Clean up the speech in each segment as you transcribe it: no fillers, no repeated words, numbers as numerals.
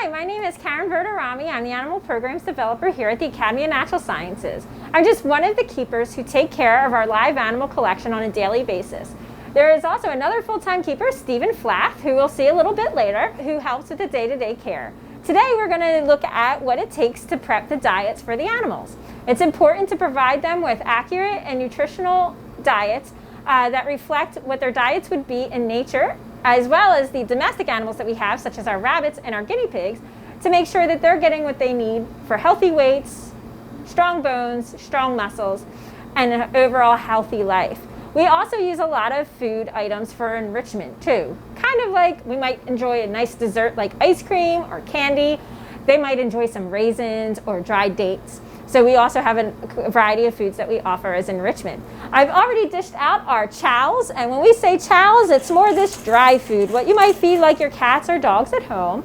Hi, my name is Karen Verderame. I'm the Animal Programs Developer here at the Academy of Natural Sciences. I'm just one of the keepers who take care of our live animal collection on a daily basis. There is also another full-time keeper, Stephen Flath, who we'll see a little bit later, who helps with the day-to-day care. Today we're going to look at what it takes to prep the diets for the animals. It's important to provide them with accurate and nutritional diets that reflect what their diets would be in nature, as well as the domestic animals that we have, such as our rabbits and our guinea pigs, to make sure that they're getting what they need for healthy weights, strong bones, strong muscles, and an overall healthy life. We also use a lot of food items for enrichment too. Kind of like we might enjoy a nice dessert like ice cream or candy. They might enjoy some raisins or dried dates. So we also have a variety of foods that we offer as enrichment. I've already dished out our chows, and when we say chows, it's more this dry food, what you might feed like your cats or dogs at home.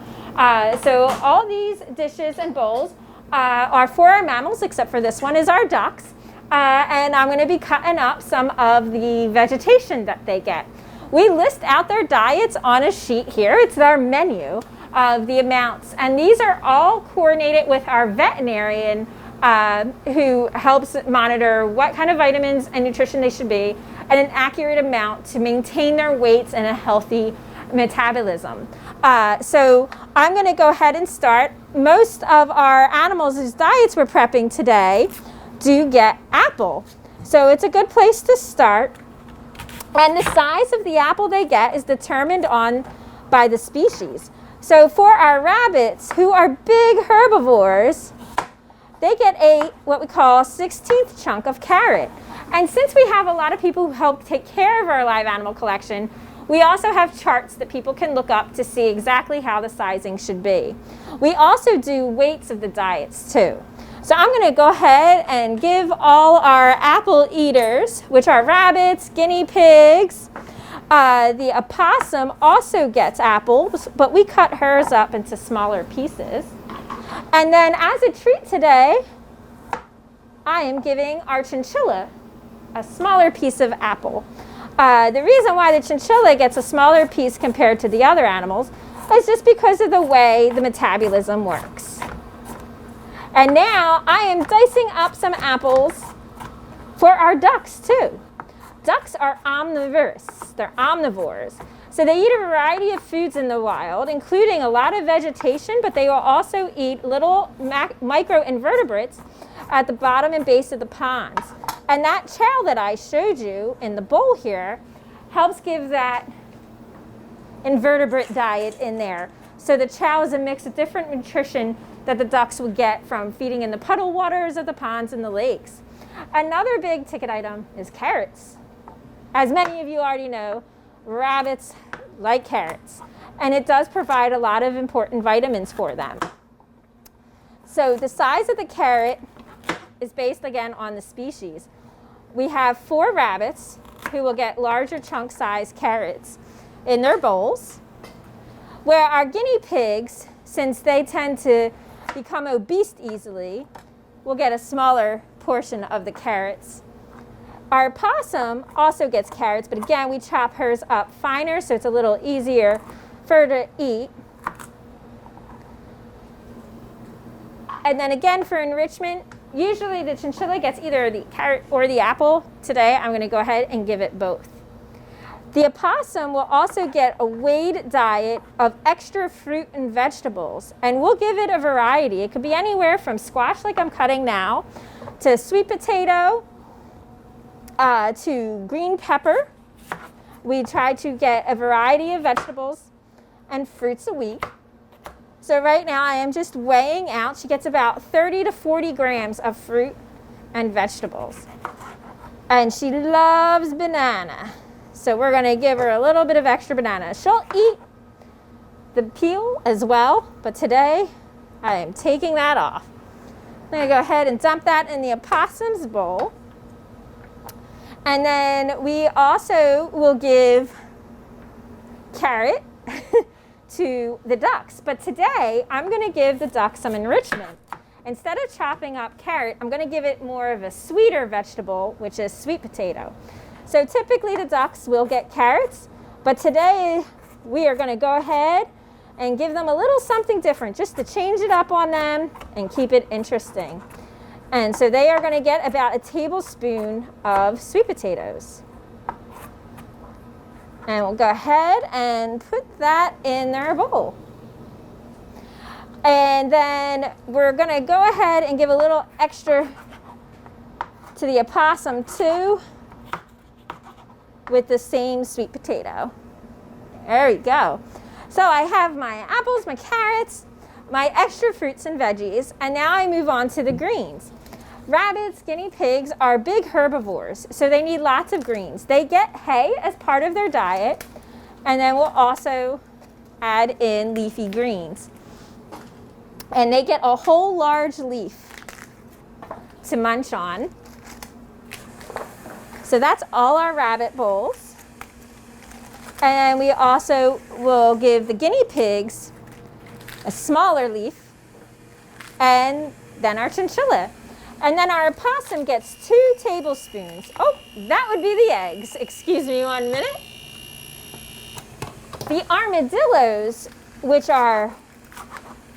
So all these dishes and bowls are for our mammals, except for this one is our ducks. And I'm going to be cutting up some of the vegetation that they get. We list out their diets on a sheet here. It's our menu of the amounts, and these are all coordinated with our veterinarian who helps monitor what kind of vitamins and nutrition they should be at an accurate amount to maintain their weights and a healthy metabolism. So I'm going to go ahead and start. Most of our animals whose diets we're prepping today do get apple. So it's a good place to start. And the size of the apple they get is determined by the species. So for our rabbits, who are big herbivores, they get what we call 16th chunk of carrot. And since we have a lot of people who help take care of our live animal collection, we also have charts that people can look up to see exactly how the sizing should be. We also do weights of the diets too. So I'm going to go ahead and give all our apple eaters, which are rabbits, guinea pigs. The opossum also gets apples, but we cut hers up into smaller pieces. And then as a treat today, I am giving our chinchilla a smaller piece of apple. The reason why the chinchilla gets a smaller piece compared to the other animals is just because of the way the metabolism works. And now I am dicing up some apples for our ducks too. Ducks are omnivorous. They're omnivores. So they eat a variety of foods in the wild, including a lot of vegetation, but they will also eat little microinvertebrates at the bottom and base of the ponds. And that chow that I showed you in the bowl here helps give that invertebrate diet in there. So the chow is a mix of different nutrition that the ducks would get from feeding in the puddle waters of the ponds and the lakes. Another big ticket item is carrots. As many of you already know, rabbits like carrots, and it does provide a lot of important vitamins for them. So the size of the carrot is based again on the species. We have 4 rabbits who will get larger chunk size carrots in their bowls, where our guinea pigs, since they tend to become obese easily, will get a smaller portion of the carrots. Our opossum also gets carrots, but again, we chop hers up finer so it's a little easier for her to eat. And then again, for enrichment, usually the chinchilla gets either the carrot or the apple. Today, I'm going to go ahead and give it both. The opossum will also get a weighed diet of extra fruit and vegetables, and we'll give it a variety. It could be anywhere from squash, like I'm cutting now, to sweet potato, to green pepper. We try to get a variety of vegetables and fruits a week. So right now I am just weighing out. She gets about 30 to 40 grams of fruit and vegetables. And she loves banana. So we're going to give her a little bit of extra banana. She'll eat the peel as well, but today I am taking that off. I'm going to go ahead and dump that in the opossum's bowl. And then we also will give carrot to the ducks. But today, I'm going to give the ducks some enrichment. Instead of chopping up carrot, I'm going to give it more of a sweeter vegetable, which is sweet potato. So typically the ducks will get carrots, but today we are going to go ahead and give them a little something different just to change it up on them and keep it interesting. And so they are going to get about a tablespoon of sweet potatoes. And we'll go ahead and put that in their bowl. And then we're going to go ahead and give a little extra to the opossum too with the same sweet potato. There we go. So I have my apples, my carrots, my extra fruits and veggies, and now I move on to the greens. Rabbits, guinea pigs are big herbivores, so they need lots of greens. They get hay as part of their diet, and then we'll also add in leafy greens. And they get a whole large leaf to munch on. So that's all our rabbit bowls. And we also will give the guinea pigs a smaller leaf, and then our chinchilla. And then our opossum gets 2 tablespoons. Oh, that would be the eggs. Excuse me 1 minute. The armadillos, which are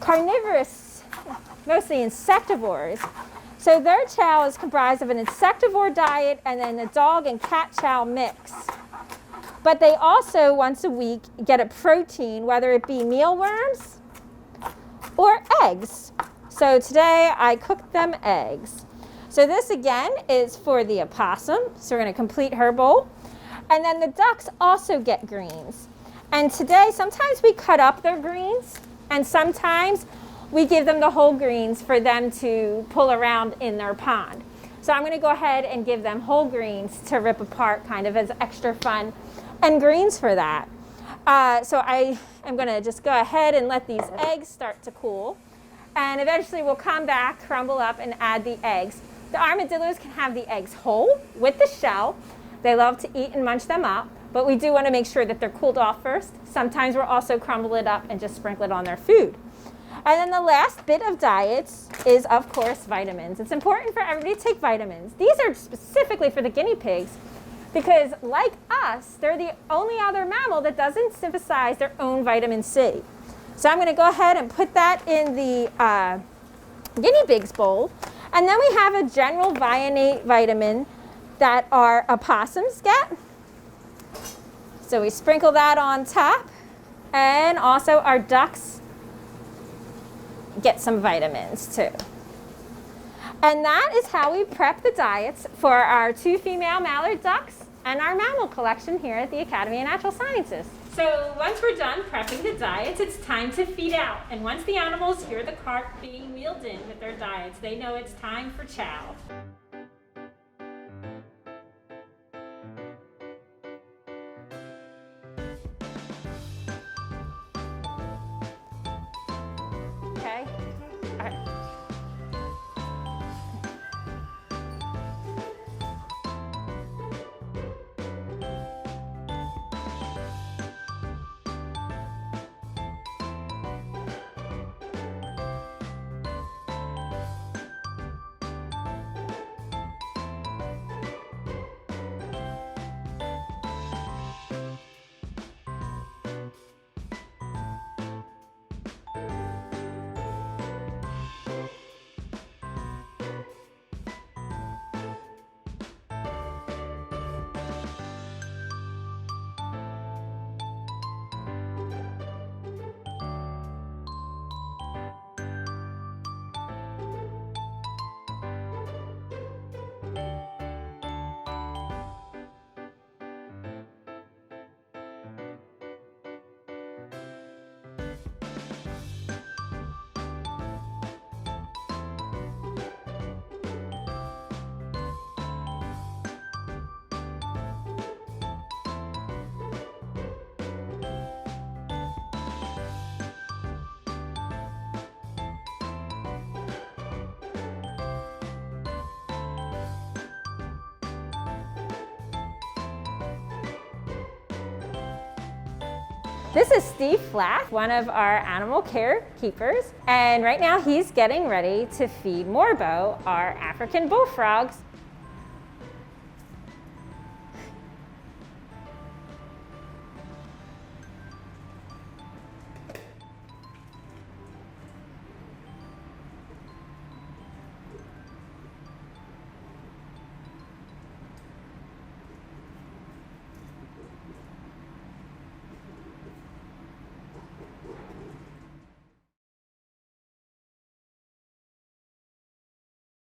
carnivorous, mostly insectivores. So their chow is comprised of an insectivore diet and then a dog and cat chow mix. But they also, once a week, get a protein, whether it be mealworms or eggs. So today I cooked them eggs. So this again is for the opossum. So we're going to complete her bowl. And then the ducks also get greens. And today sometimes we cut up their greens, and sometimes we give them the whole greens for them to pull around in their pond. So I'm going to go ahead and give them whole greens to rip apart, kind of as extra fun and greens for that. So I am going to just go ahead and let these eggs start to cool. And eventually we'll come back, crumble up, and add the eggs. The armadillos can have the eggs whole with the shell. They love to eat and munch them up, but we do want to make sure that they're cooled off first. Sometimes we'll also crumble it up and just sprinkle it on their food. And then the last bit of diets is, of course, vitamins. It's important for everybody to take vitamins. These are specifically for the guinea pigs because, like us, they're the only other mammal that doesn't synthesize their own vitamin C. So I'm going to go ahead and put that in the guinea pig's bowl. And then we have a general vitamin that our opossums get. So we sprinkle that on top. And also our ducks get some vitamins too. And that is how we prep the diets for our 2 female mallard ducks and our mammal collection here at the Academy of Natural Sciences. So once we're done prepping the diets, it's time to feed out. And once the animals hear the cart being wheeled in with their diets, they know it's time for chow. Okay. All right. This is Steve Flack, one of our animal care keepers, and right now he's getting ready to feed Morbo, our African bullfrogs,